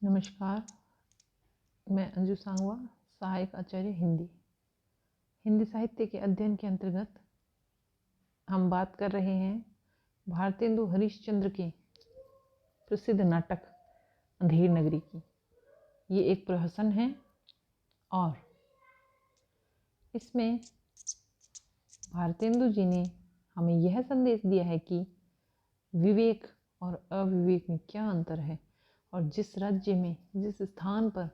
नमस्कार। मैं अंजू सांगवा, सहायक आचार्य हिंदी साहित्य के अध्ययन के अंतर्गत हम बात कर रहे हैं भारतेंदु हरिश्चंद्र के प्रसिद्ध नाटक अंधेर नगरी की। ये एक प्रहसन है और इसमें भारतेंदु जी ने हमें यह संदेश दिया है कि विवेक और अविवेक में क्या अंतर है और जिस राज्य में, जिस स्थान पर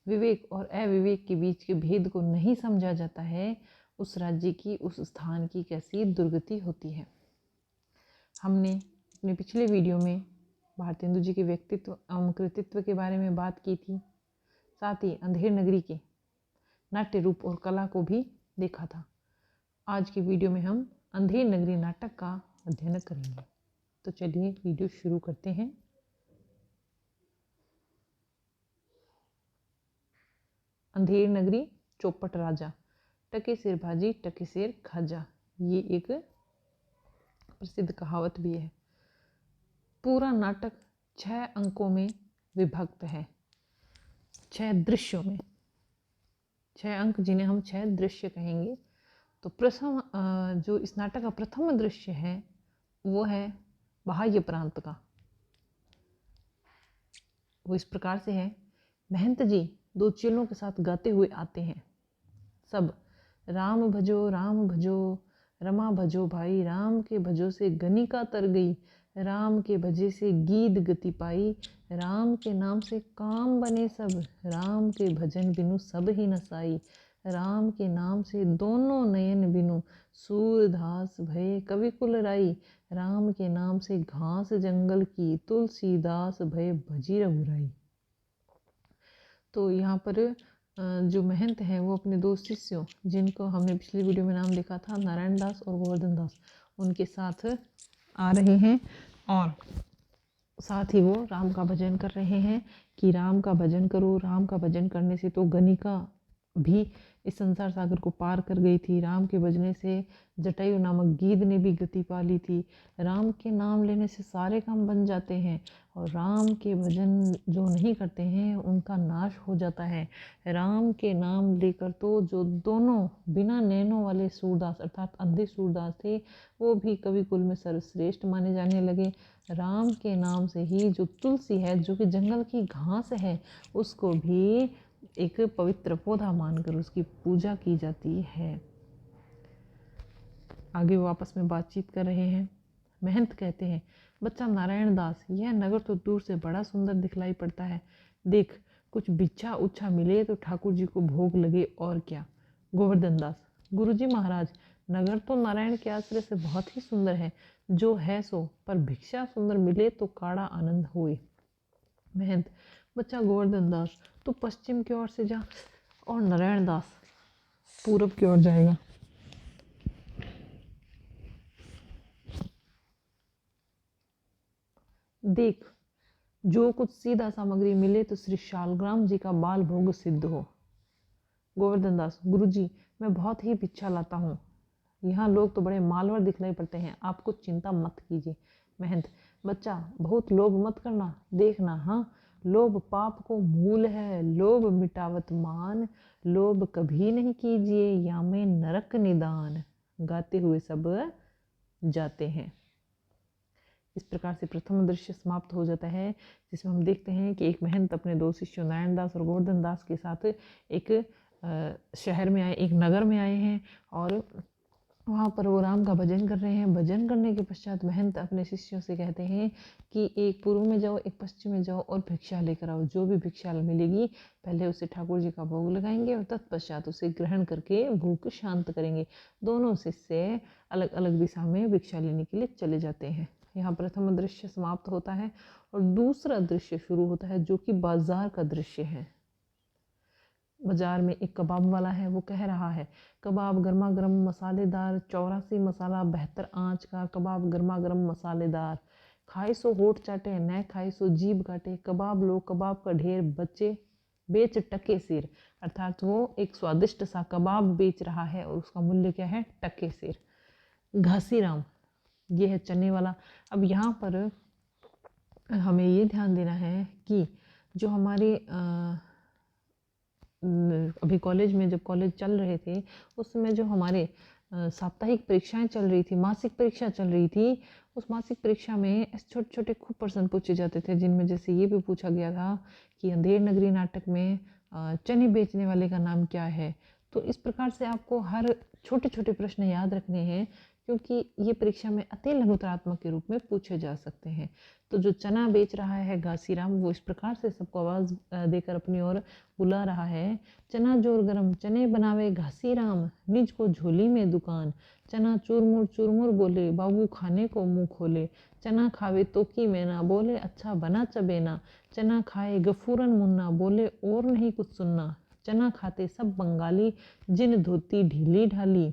विवेक और अविवेक के बीच के भेद को नहीं समझा जाता है, उस राज्य की, उस स्थान की कैसी दुर्गति होती है। हमने अपने पिछले वीडियो में भारतेंदु जी के व्यक्तित्व एवं कृतित्व के बारे में बात की थी, साथ ही अंधेर नगरी के नाट्य रूप और कला को भी देखा था। आज की वीडियो में हम अंधेर नगरी नाटक का अध्ययन करेंगे। तो चलिए वीडियो शुरू करते हैं। अंधेर नगरी चौपट राजा, टके सिर भाजी टके सिर खाजा, ये एक प्रसिद्ध कहावत भी है। पूरा नाटक 6 अंकों में विभक्त है, 6 दृश्यों में, 6 अंक जिन्हें हम 6 दृश्य कहेंगे। तो प्रथम जो इस नाटक का प्रथम दृश्य है वो है बाह्य प्रांत का। वो इस प्रकार से है। महंत जी 2 चेलों के साथ गाते हुए आते हैं। सब राम भजो रमा भजो भाई, राम के भजो से गनिका तर गई, राम के भजे से गीद गति पाई, राम के नाम से काम बने सब, राम के भजन बिनु सब ही नसाई, राम के नाम से दोनों नयन बिनु, सूरदास भय कवि कुल राई, राम के नाम से घास जंगल की, तुलसीदास भय भजी रघुराई। तो यहाँ पर जो महंत हैं वो अपने 2 शिष्यों, जिनको हमने पिछली वीडियो में नाम देखा था, नारायण दास और गोवर्धन दास, उनके साथ आ रहे हैं और साथ ही वो राम का भजन कर रहे हैं कि राम का भजन करो। राम का भजन करने से तो गनिका भी इस संसार सागर को पार कर गई थी, राम के भजने से जटायु नामक गीध ने भी गति पा ली थी, राम के नाम लेने से सारे काम बन जाते हैं और राम के भजन जो नहीं करते हैं उनका नाश हो जाता है। राम के नाम लेकर तो जो दोनों बिना नैनों वाले सूरदास अर्थात अंधे सूरदास थे वो भी कवि कुल में सर्वश्रेष्ठ माने जाने लगे। राम के नाम से ही जो तुलसी है, जो कि जंगल की घास है, उसको भी एक पवित्र पौधा मानकर उसकी पूजा की जाती है। आगे वो आपस में बातचीत कर रहे हैं। महंत कहते हैं, बच्चा नारायण दास, यह नगर तो दूर से बड़ा सुंदर दिखलाई पड़ता है, देख कुछ बिच्छा उच्छा मिले तो ठाकुर जी को भोग लगे और क्या। गोवर्धन दास, गुरुजी महाराज, नगर तो नारायण के आश्रय से बहुत ही सुंदर है, जो है सो, पर भिक्षा सुंदर मिले तो काड़ा आनंद हुए। महंत, बच्चा गोवर्धन दास, तो पश्चिम की ओर से जा और नारायण दास पूरब की ओर जाएगा। देख जो कुछ सीधा सामग्री मिले तो श्री शालग्राम जी का बाल भोग सिद्ध हो। गोवर्धन दास, गुरुजी मैं बहुत ही भिक्षा लाता हूँ, यहाँ लोग तो बड़े मालवर दिखलाई पड़ते हैं, आप कुछ चिंता मत कीजिए। महंत, बच्चा बहुत लोभ मत करना, देखना हाँ, लोभ पाप को मूल है, लोभ मिटावत मान, लोभ कभी नहीं कीजिए या में नरक निदान। गाते हुए सब जाते हैं। इस प्रकार से प्रथम दृश्य समाप्त हो जाता है, जिसमें हम देखते हैं कि एक महंत अपने 2 शिष्यों नारायण दास और गोवर्धन दास के साथ एक शहर में आए, एक नगर में आए हैं और वहाँ पर वो राम का भजन कर रहे हैं। भजन करने के पश्चात महंत अपने शिष्यों से कहते हैं कि एक पूर्व में जाओ, एक पश्चिम में जाओ और भिक्षा लेकर आओ। जो भी भिक्षा मिलेगी पहले उसे ठाकुर जी का भोग लगाएंगे और तत्पश्चात उसे ग्रहण करके भूख शांत करेंगे। दोनों शिष्य अलग अलग दिशा में भिक्षा लेने के लिए चले जाते हैं। यहाँ प्रथम दृश्य समाप्त होता है और दूसरा दृश्य शुरू होता है, जो कि बाजार का दृश्य है। बाजार में एक कबाब वाला है, वो कह रहा है, कबाब गर्मा गर्म मसालेदार, 84 मसाला, 72 आँच का कबाब गर्मा गर्म मसालेदार, खाए सो होठ चाटे, न खाए सो जीभ काटे, कबाब लो कबाब का ढेर, बच्चे बेच टके सिर। अर्थात वो एक स्वादिष्ट सा कबाब बेच रहा है और उसका मूल्य क्या है, टके सिर। घासीराम, ये है चने वाला। अब यहाँ पर हमें ये ध्यान देना है कि जो हमारे अभी कॉलेज में जब कॉलेज चल रहे थे उस समय जो हमारे साप्ताहिक परीक्षाएं चल रही थी, मासिक परीक्षा चल रही थी, उस मासिक परीक्षा में ऐसे छोटे छोटे खूब प्रश्न पूछे जाते थे, जिनमें जैसे ये भी पूछा गया था कि अंधेर नगरी नाटक में चने बेचने वाले का नाम क्या है। तो इस प्रकार से आपको हर छोटे छोटे प्रश्न याद रखने हैं, क्योंकि ये परीक्षा में अति लघुतरात्मक के रूप में पूछे जा सकते हैं। तो जो चना बेच रहा है घासीराम, वो इस प्रकार से सबको आवाज़ देकर अपनी ओर बुला रहा है, चना जोर गरम चने बनावे घासीराम, निज को झोली में दुकान, चना चूरमुर चूरमुर बोले बाबू खाने को मुंह खोले, चना खावे तो की मैना बोले अच्छा बना चबेना, चना खाए गफूरन मुन्ना बोले और नहीं कुछ सुनना, चना खाते सब बंगाली जिन धोती ढीली ढाली,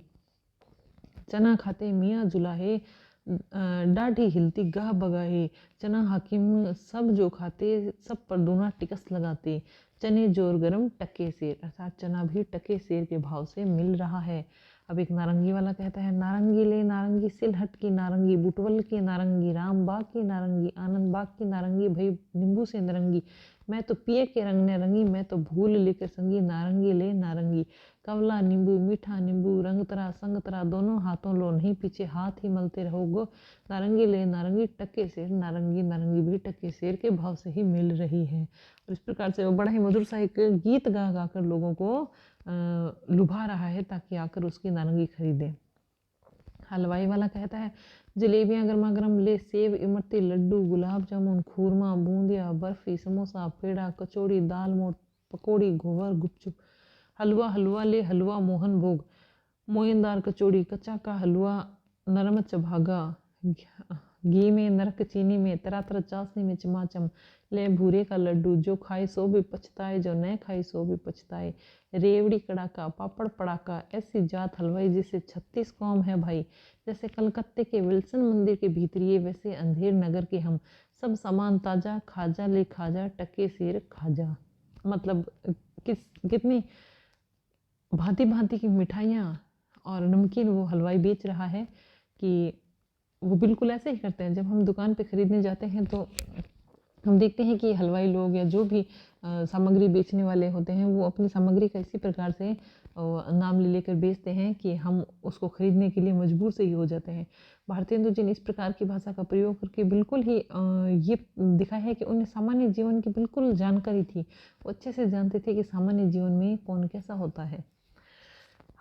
चना खाते मियाँ जुलाहे डाढ़ी हिलती गाह बगाहे, चना हाकिम सब जो खाते सब पर दूना टिकस लगाते, चने जोर गरम टके सेर, अर्थात चना भी टके सेर के भाव से मिल रहा है। अब एक नारंगी वाला कहता है, नारंगी ले नारंगी सिलहट की नारंगी, बुटवल की नारंगी, राम बाग की नारंगी, आनंद बाग की नारंगी, भई नींबू से नारंगी, मैं तो पिए के रंग ने रंगी, मैं तो भूल लेकर संगी, नारंगी ले नारंगी, कवला नींबू मीठा नींबू, रंग तरा संग तरा, दोनों हाथों लो नहीं पीछे हाथ ही मलते रहोगो, नारंगी ले नारंगी टके सेर, नारंगी नारंगी भी टके सेर के भाव से ही मिल रही है। और इस प्रकार से वो बड़ा ही मधुर सा एक गीत गा गा कर लोगों को लुभा रहा है, ताकि आकर उसकी नारंगी खरीदें। हलवाई वाला कहता है, जलेबियाँ गर्मा गर्म ले सेव इमरती लड्डू गुलाब जामुन खूरमा बूंदिया बर्फी समोसा पेड़ा कचौड़ी दाल मोठ पकौड़ी घोवर गुपचुप, हलवा हलवा ले हलवा मोहन भोग, मोयनदार कचौड़ी कच्चा का हलवा नरम चभागा, घी में नरक चीनी में तरह तरह चाशनी में चमाचम, ले भूरे का लड्डू जो खाए सो भी पछताए, जो न खाए सो भी पछताए, रेवड़ी कड़ाका पापड़ पड़ाका, ऐसी जात हलवाई जिसे 36 कौम है भाई, जैसे कलकत्ते के विल्सन मंदिर के भीतरिए वैसे अंधेर नगर के हम, सब सामान ताजा खाजा ले खाजा टके सेर खाजा। मतलब कितनी भांति भांति की मिठाइयाँ और नमकीन वो हलवाई बेच रहा है कि वो बिल्कुल ऐसे ही करते हैं। जब हम दुकान पे ख़रीदने जाते हैं तो हम देखते हैं कि हलवाई लोग या जो भी सामग्री बेचने वाले होते हैं, वो अपनी सामग्री का इसी प्रकार से नाम ले लेकर बेचते हैं कि हम उसको खरीदने के लिए मजबूर से ही हो जाते हैं। भारतेंदु जी ने इस प्रकार की भाषा का प्रयोग करके बिल्कुल ही ये दिखाया है कि उन्हें सामान्य जीवन की बिल्कुल जानकारी थी। वो अच्छे से जानते थे कि सामान्य जीवन में कौन कैसा होता है।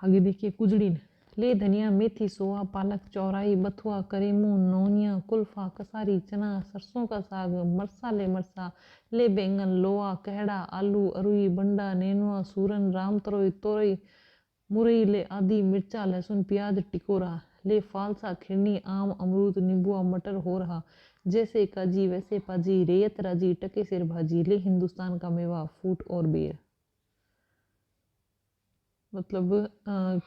आगे देखिए, कुजड़ीन ले धनिया मेथी सोआ पालक चौराई बथुआ करेमू नौनिया कुल्फा कसारी चना सरसों का साग मरसा ले मरसा, ले बैंगन लोआ कहड़ा आलू अरुई बंडा नेनुआ सूरन राम तरोई तोरई मुरई, ले आदि मिर्चा लहसुन प्याज टिकोरा, ले फालसा खिरनी आम अमरूद नींबुआ मटर हो रहा, जैसे काजी वैसे पाजी रेयत राजी टके सिर भाजी, ले हिंदुस्तान का मेवा फूट और बेर। मतलब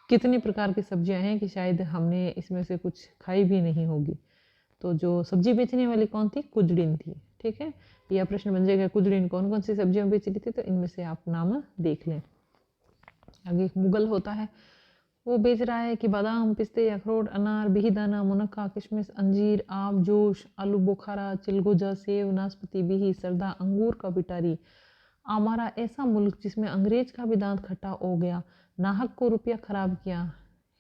कितनी प्रकार की सब्जियां हैं कि शायद हमने इसमें से कुछ खाई भी नहीं होगी। तो जो सब्जी बेचने वाली कौन थी? कुजड़ीन थी। ठीक है, यह प्रश्न बन जाएगा, कुजड़ीन कौन कौन सी सब्जियां बेच रही थी? तो इनमें से आप नाम देख लें। आगे एक मुगल होता है, वो बेच रहा है कि बादाम पिस्ते अखरोट अनार बिहीदाना मुनक्का किशमिश अंजीर आम जोश आलू बुखारा चिलगोजा सेव नाशपाती बिही सरदा अंगूर का पिटारी, हमारा ऐसा मुल्क जिसमें अंग्रेज का भी दांत खट्टा हो गया, नाहक को रुपया खराब किया,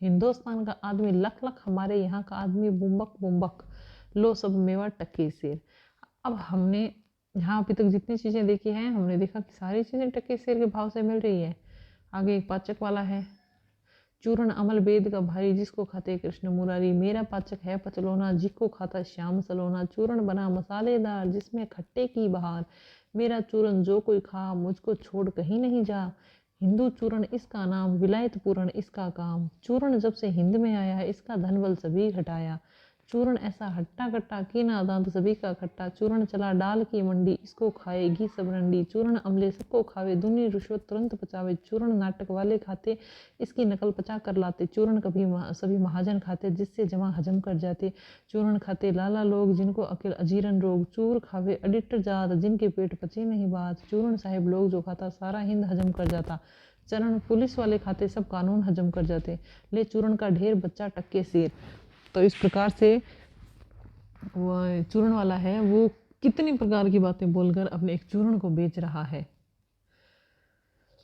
हिंदुस्तान का आदमी लख लख हमारे यहाँ का आदमी बुम्बक बुम्बक, लो सब मेवा टके सेर। अब हमने यहाँ अभी तक जितनी चीज़ें देखी हैं, हमने देखा कि सारी चीज़ें टके सेर के भाव से मिल रही है। आगे एक पाचक वाला है, चूर्ण अमल वेद का भारी जिसको खाते कृष्ण मुरारी, मेरा पाचक है पचलोना जिसको खाता श्याम सलोना, चूर्ण बना मसालेदार जिसमें खट्टे की बहार, मेरा चूर्ण जो कोई खा मुझको छोड़ कहीं नहीं जा, हिंदू चूर्ण इसका नाम विलायत पूर्ण इसका काम, चूर्ण जब से हिंद में आया है इसका धन बल सभी घटाया, चूर्ण ऐसा हट्टा कट्टा की ना दांत सभी का खट्टा, चूर्ण चला डाल की मंडी इसको खाएगी सब रंडी, चूर्ण अमले सबको खावे दुनी रिश्वत तुरंत पचावे, चूर्ण नाटक वाले खाते इसकी नकल पचा कर लाते, चूर्ण कभी सभी महाजन खाते जिससे जमा हजम कर जाते, चूर्ण खाते लाला लोग जिनको अकिल अजीरन रोग, चूर खावे अडिटर जात जिनके पेट पचे नहीं बात, चूर्ण साहिब लोग जो खाता सारा हिंद हजम कर जाता, चरण पुलिस वाले खाते सब कानून हजम कर जाते, ले चूर्ण का ढेर बच्चा टक्के सेर। तो इस प्रकार से वो चूर्ण वाला है, वो कितनी प्रकार की बातें बोलकर अपने एक चूर्ण को बेच रहा है।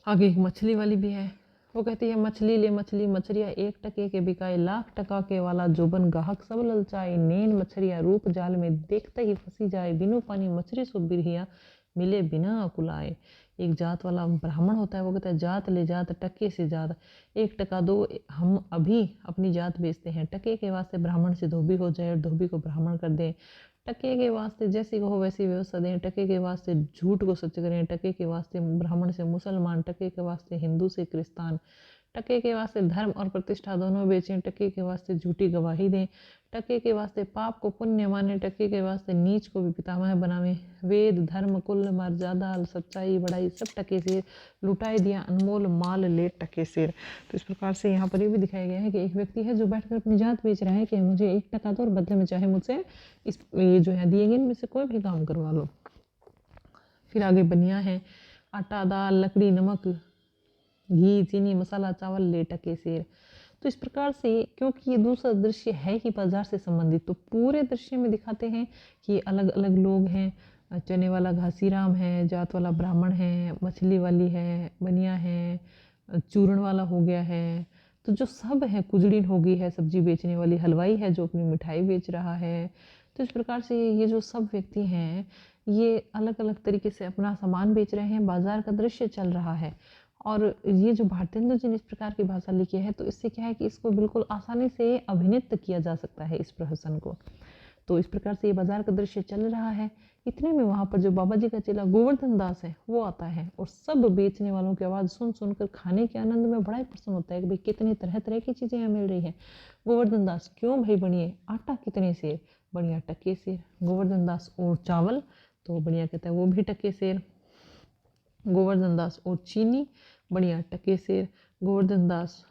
आगे एक मछली वाली भी है। वो कहती है, मछली ले मछली मछरिया 1 टके के बिकाए, लाख टका के वाला जोबन गाहक सब ललचाए, नेन मछरिया रूप जाल में देखते ही फंसी जाए, बिनु पानी मछरी सो बिरहिया मिले बिना अकुलाए। एक जात वाला ब्राह्मण होता है, वो कहता है, जात ले जात टके से जात, 1 टका दो, हम अभी अपनी जात बेचते हैं। टके के वास्ते ब्राह्मण से धोबी हो जाए और धोबी को ब्राह्मण कर दें। टके के वास्ते जैसी कहो वैसी व्यवस्था दें। टके के वास्ते झूठ को सच करें। टके के वास्ते ब्राह्मण से मुसलमान, टके के वास्ते हिंदू से क्रिस्तान, टके के वास्ते धर्म और प्रतिष्ठा दोनों बेचें। टके के वास्ते झूठी गवाही दें। टके के वास्ते पाप को पुण्य माने। टके के वास्ते नीच को भी पितामह बनावें। वेद धर्म कुल मर्यादा सच्चाई बड़ाई सब टके से लुटाए दिया, अनमोल माल ले टके से। तो इस प्रकार से यहाँ पर ये भी दिखाया गया है कि एक व्यक्ति है जो बैठकर अपनी जात बेच रहा है कि मुझे 1 टका दो और बदले में चाहे मुझसे इस ये जो है दिए गए इनमें से कोई भी काम करवा लो। फिर आगे बनिया है, आटा दाल लकड़ी नमक घी चीनी मसाला चावल ले टके सेर। तो इस प्रकार से क्योंकि ये दूसरा दृश्य है ही बाजार से संबंधित, तो पूरे दृश्य में दिखाते हैं कि अलग अलग लोग हैं। चने वाला घासीराम है, जात वाला ब्राह्मण है, मछली वाली है, बनिया है, चूर्ण वाला हो गया है, तो जो सब है, कुजड़ीन हो गई है सब्जी बेचने वाली, हलवाई है जो अपनी मिठाई बेच रहा है। तो इस प्रकार से ये जो सब व्यक्ति हैं ये अलग अलग तरीके से अपना सामान बेच रहे हैं, बाजार का दृश्य चल रहा है। और ये जो भारतेंदु जी ने इस प्रकार की भाषा लिखी है तो इससे क्या है कि इसको बिल्कुल आसानी से अभिनृत्य किया जा सकता है इस प्रहसन को। तो इस प्रकार से ये बाजार का दृश्य चल रहा है। इतने में वहाँ पर जो बाबा जी का चेला गोवर्धन दास है वो आता है और सब बेचने वालों की आवाज़ सुन सुनकर खाने के आनंद में बड़ा ही प्रसन्न होता है कि भाई कितनी तरह तरह की चीज़ें यहाँ मिल रही है। गोवर्धन दास, क्यों भाई बनिए, आटा कितने सेर, बढ़िया टके सेर। गोवर्धन दास, और चावल, तो बढ़िया कहता है वो भी टके सेर। गोवर्धन दास, और चीनी, बढ़िया टके सेर। गोवर्धन दास,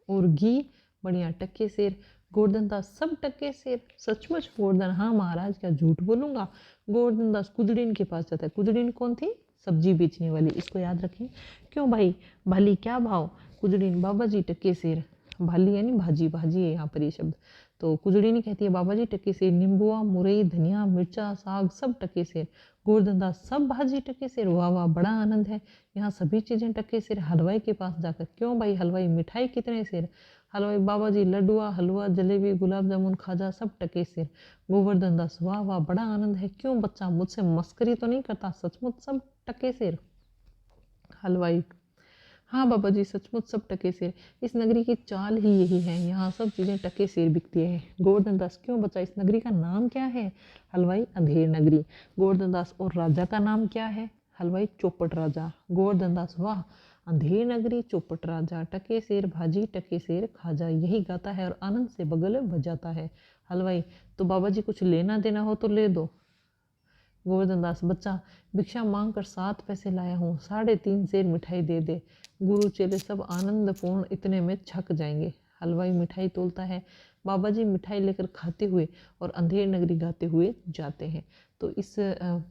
और घी, बढ़िया टके सेर। गोवर्धन दास, सब टके सेर, सचमुच। गोवर्धन, हाँ महाराज, क्या झूठ बोलूँगा। गोवर्धन दास कुजड़ीन के पास जाता है। कुजड़ीन कौन थी? सब्जी बेचने वाली, इसको याद रखें। क्यों भाई, भाली क्या भाव? कुजड़ीन, बाबा जी टके सेर। भाली यानी भाजी, भाजी है यहाँ पर ये शब्द। तो कुजड़ीनी कहती है बाबा जी टके सेर, नींबुआ मुरई धनिया मिर्चा साग सब टके सेर। गोवर्धन दास, सब भाजी टके सेर, वाह वाह बड़ा आनंद है, यहाँ सभी चीज़ें टके सेर। हलवाई के पास जाकर, क्यों भाई हलवाई, मिठाई कितने सेर? हलवाई, बाबा जी लड्डुआ हलवा जलेबी गुलाब जामुन खाजा सब टके सेर। गोवर्धन दास, वाह वाह बड़ा आनंद है, क्यों बच्चा मुझसे मस्करी तो नहीं करता, सचमुच सब टके सेर? हलवाई, हाँ बाबा जी सचमुच सब टके सेर, इस नगरी की चाल ही यही है, यहाँ सब चीज़ें टके सेर बिकती है। गोवर्धन दास, क्यों बच्चा, इस नगरी का नाम क्या है? हलवाई, अंधेर नगरी। गोवर्धन दास, और राजा का नाम क्या है? हलवाई, चौपट राजा। गोवर्धन दास, वाह, अंधेर नगरी चौपट राजा, टके सेर भाजी टके सेर खाजा, यही गाता है और आनंद से बगल बजाता है। हलवाई, तो बाबा जी कुछ लेना देना हो तो ले दो। गोवर्धन दास, बच्चा भिक्षा मांग कर 7 पैसे लाया हूँ, 3.5 सेर मिठाई दे दे। गुरु चेले सब आनंदपूर्ण इतने में छक जाएंगे। हलवाई मिठाई तोलता है, बाबा जी मिठाई लेकर खाते हुए और अंधेर नगरी गाते हुए जाते हैं। तो इस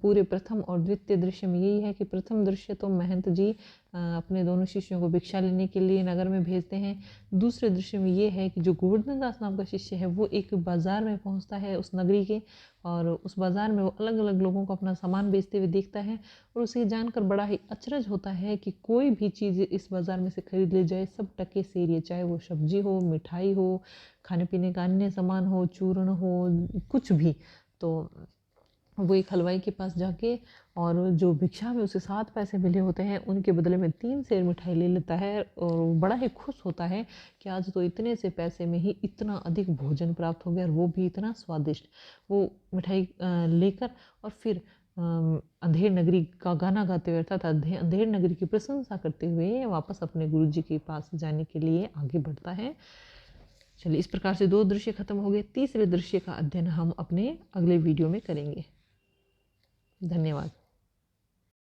पूरे प्रथम और द्वितीय दृश्य में यही है कि प्रथम दृश्य तो महंत जी अपने दोनों शिष्यों को भिक्षा लेने के लिए नगर में भेजते हैं। दूसरे दृश्य में ये है कि जो गोवर्धन दास नाम का शिष्य है वो एक बाज़ार में पहुंचता है उस नगरी के, और उस बाज़ार में वो अलग अलग लोगों को अपना सामान बेचते हुए देखता है और उसे जानकर बड़ा ही अचरज होता है कि कोई भी चीज़ इस बाज़ार में से खरीद ले जाए सब टके सेर है, चाहे वो सब्जी हो, मिठाई हो, खाने पीने का अन्य सामान हो, चूर्ण हो, कुछ भी। तो वो एक हलवाई के पास जाके और जो भिक्षा में उसे 7 पैसे मिले होते हैं उनके बदले में 3 सेर मिठाई ले लेता है और बड़ा ही खुश होता है कि आज तो इतने से पैसे में ही इतना अधिक भोजन प्राप्त हो गया और वो भी इतना स्वादिष्ट। वो मिठाई लेकर और फिर अंधेर नगरी का गाना गाते हुए अर्थात अंधेर नगरी की प्रशंसा करते हुए वापस अपने गुरु जी के पास जाने के लिए आगे बढ़ता है। चलिए, इस प्रकार से 2 दृश्य खत्म हो गए। तीसरे दृश्य का अध्ययन हम अपने अगले वीडियो में करेंगे। धन्यवाद।